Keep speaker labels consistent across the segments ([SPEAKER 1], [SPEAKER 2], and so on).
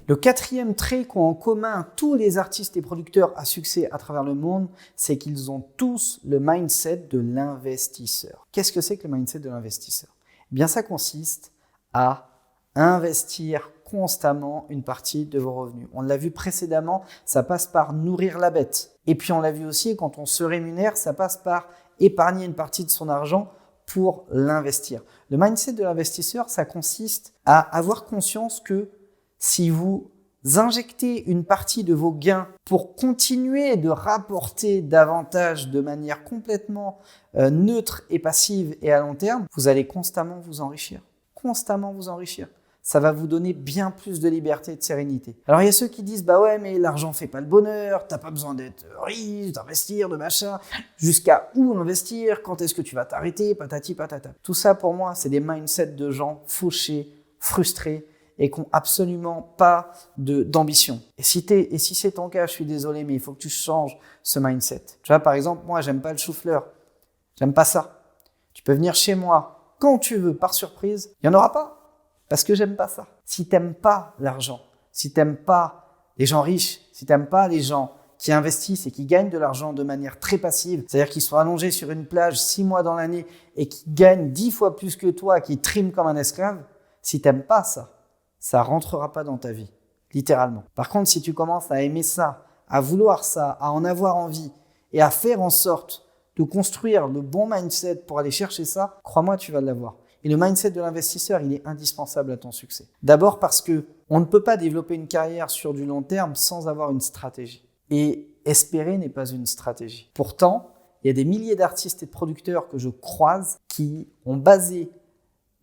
[SPEAKER 1] Le quatrième trait qu'ont en commun tous les artistes et producteurs à succès à travers le monde, c'est qu'ils ont tous le mindset de l'investisseur. Qu'est-ce que c'est que le mindset de l'investisseur? Eh bien, ça consiste à investir constamment une partie de vos revenus. On l'a vu précédemment, ça passe par nourrir la bête. Et puis on l'a vu aussi, quand on se rémunère, ça passe par épargner une partie de son argent pour l'investir. Le mindset de l'investisseur, ça consiste à avoir conscience que si vous injectez une partie de vos gains pour continuer de rapporter davantage de manière complètement neutre et passive et à long terme, vous allez constamment vous enrichir. Constamment vous enrichir. Ça va vous donner bien plus de liberté et de sérénité. Alors il y a ceux qui disent « Bah ouais, mais l'argent fait pas le bonheur, t'as pas besoin d'être riche, d'investir, de machin. Jusqu'à où investir? Quand est-ce que tu vas t'arrêter? Patati patata. » Tout ça pour moi, c'est des mindsets de gens fauchés, frustrés et qui n'ont absolument pas d'ambition. Et si c'est ton cas, je suis désolé, mais il faut que tu changes ce mindset. Tu vois, par exemple, moi, j'aime pas le chou-fleur. J'aime pas ça. Tu peux venir chez moi quand tu veux, par surprise. Il n'y en aura pas. Parce que j'aime pas ça. Si t'aimes pas l'argent, si t'aimes pas les gens riches, si t'aimes pas les gens qui investissent et qui gagnent de l'argent de manière très passive, c'est-à-dire qu'ils sont allongés sur une plage 6 mois dans l'année et qui gagnent 10 fois plus que toi, qui triment comme un esclave, si t'aimes pas ça, ça rentrera pas dans ta vie, littéralement. Par contre, si tu commences à aimer ça, à vouloir ça, à en avoir envie et à faire en sorte de construire le bon mindset pour aller chercher ça, crois-moi, tu vas l'avoir. Et le mindset de l'investisseur, il est indispensable à ton succès. D'abord parce qu'on ne peut pas développer une carrière sur du long terme sans avoir une stratégie. Et espérer n'est pas une stratégie. Pourtant, il y a des milliers d'artistes et de producteurs que je croise qui ont basé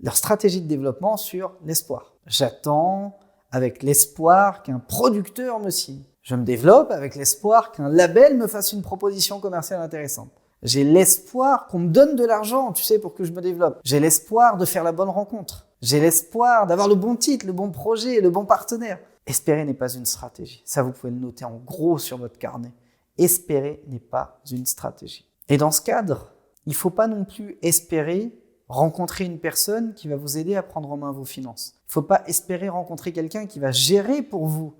[SPEAKER 1] leur stratégie de développement sur l'espoir. J'attends avec l'espoir qu'un producteur me signe. Je me développe avec l'espoir qu'un label me fasse une proposition commerciale intéressante. J'ai l'espoir qu'on me donne de l'argent, tu sais, pour que je me développe. J'ai l'espoir de faire la bonne rencontre. J'ai l'espoir d'avoir le bon titre, le bon projet, le bon partenaire. Espérer n'est pas une stratégie. Ça, vous pouvez le noter en gros sur votre carnet. Espérer n'est pas une stratégie. Et dans ce cadre, il ne faut pas non plus espérer rencontrer une personne qui va vous aider à prendre en main vos finances. Il ne faut pas espérer rencontrer quelqu'un qui va gérer pour vous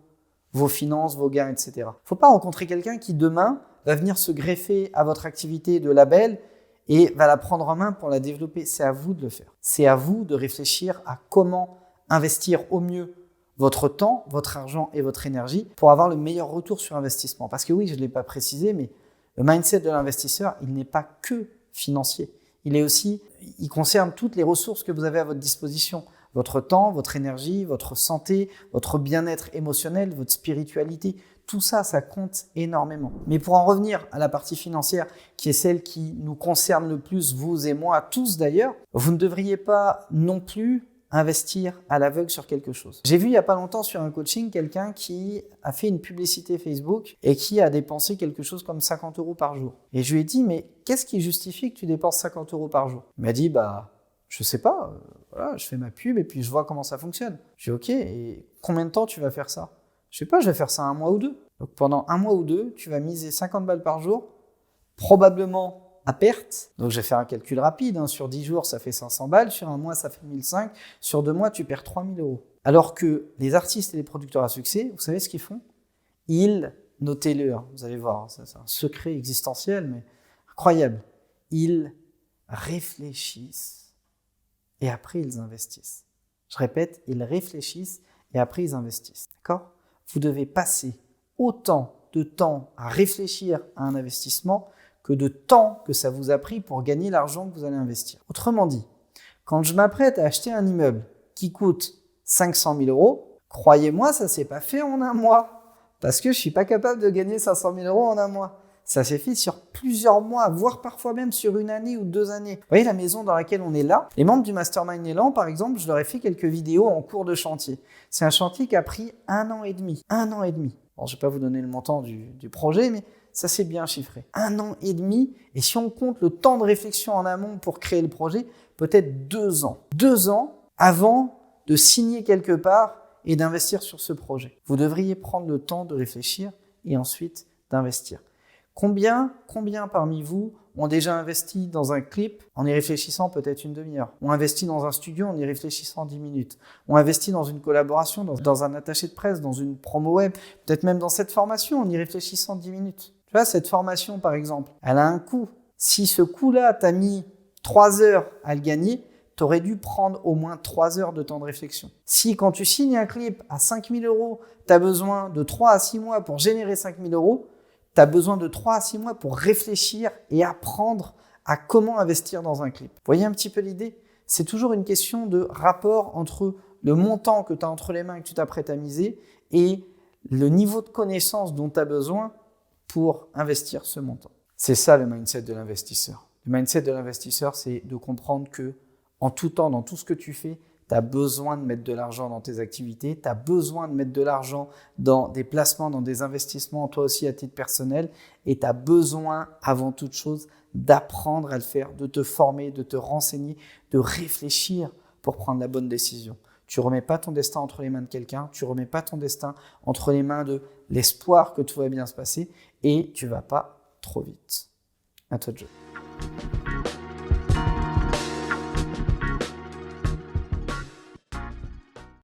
[SPEAKER 1] vos finances, vos gains, etc. Il ne faut pas rencontrer quelqu'un qui demain va venir se greffer à votre activité de label et va la prendre en main pour la développer. C'est à vous de le faire. C'est à vous de réfléchir à comment investir au mieux votre temps, votre argent et votre énergie pour avoir le meilleur retour sur investissement. Parce que oui, je ne l'ai pas précisé, mais le mindset de l'investisseur, il n'est pas que financier. Il concerne toutes les ressources que vous avez à votre disposition. Votre temps, votre énergie, votre santé, votre bien-être émotionnel, votre spiritualité. Tout ça, ça compte énormément. Mais pour en revenir à la partie financière, qui est celle qui nous concerne le plus, vous et moi, tous d'ailleurs, vous ne devriez pas non plus investir à l'aveugle sur quelque chose. J'ai vu il n'y a pas longtemps sur un coaching quelqu'un qui a fait une publicité Facebook et qui a dépensé quelque chose comme 50 € par jour. Et je lui ai dit, mais qu'est-ce qui justifie que tu dépenses 50 € par jour? Il m'a dit, je sais pas, voilà, je fais ma pub et puis je vois comment ça fonctionne. J'ai dit, ok, et combien de temps tu vas faire ça? Je sais pas, je vais faire ça 1 mois ou 2. Donc pendant 1 mois ou 2, tu vas miser 50 balles par jour, probablement à perte. Donc je vais faire un calcul rapide, sur 10 jours ça fait 500 balles, sur 1 mois ça fait 1500, sur 2 mois tu perds 3000 €. Alors que les artistes et les producteurs à succès, vous savez ce qu'ils font? Notez-le, vous allez voir, c'est un secret existentiel, mais incroyable. Ils réfléchissent et après ils investissent. Je répète, ils réfléchissent et après ils investissent. D'accord? Vous devez passer autant de temps à réfléchir à un investissement que de temps que ça vous a pris pour gagner l'argent que vous allez investir. Autrement dit, quand je m'apprête à acheter un immeuble qui coûte 500 000 €, croyez-moi, ça ne s'est pas fait en 1 mois parce que je ne suis pas capable de gagner 500 000 € en 1 mois. Ça s'est fait sur plusieurs mois, voire parfois même sur 1 année ou 2 années. Vous voyez la maison dans laquelle on est là? Les membres du Mastermind Élan, par exemple, je leur ai fait quelques vidéos en cours de chantier. C'est un chantier qui a pris 1 an et demi. 1 an et demi. Bon, je ne vais pas vous donner le montant du projet, mais ça c'est bien chiffré. 1 an et demi, et si on compte le temps de réflexion en amont pour créer le projet, peut-être 2 ans. 2 ans avant de signer quelque part et d'investir sur ce projet. Vous devriez prendre le temps de réfléchir et ensuite d'investir. Combien parmi vous ont déjà investi dans un clip en y réfléchissant peut-être une demi-heure, ont investi dans un studio en y réfléchissant 10 minutes, ont investi dans une collaboration, dans un attaché de presse, dans une promo web, peut-être même dans cette formation en y réfléchissant 10 minutes. Tu vois, cette formation par exemple, elle a un coût. Si ce coût-là t'a mis 3 heures à le gagner, tu aurais dû prendre au moins 3 heures de temps de réflexion. Si quand tu signes un clip à 5 000 €, tu as besoin de 3 à 6 mois pour générer 5 000 €, tu as besoin de 3 à 6 mois pour réfléchir et apprendre à comment investir dans un clip. Vous voyez un petit peu l'idée? C'est toujours une question de rapport entre le montant que tu as entre les mains et que tu t'apprêtes à miser et le niveau de connaissance dont tu as besoin pour investir ce montant. C'est ça le mindset de l'investisseur. Le mindset de l'investisseur, c'est de comprendre que en tout temps, dans tout ce que tu fais, tu as besoin de mettre de l'argent dans tes activités, tu as besoin de mettre de l'argent dans des placements, dans des investissements, toi aussi à titre personnel, et tu as besoin, avant toute chose, d'apprendre à le faire, de te former, de te renseigner, de réfléchir pour prendre la bonne décision. Tu ne remets pas ton destin entre les mains de quelqu'un, tu ne remets pas ton destin entre les mains de l'espoir que tout va bien se passer, et tu ne vas pas trop vite. À toi de jouer.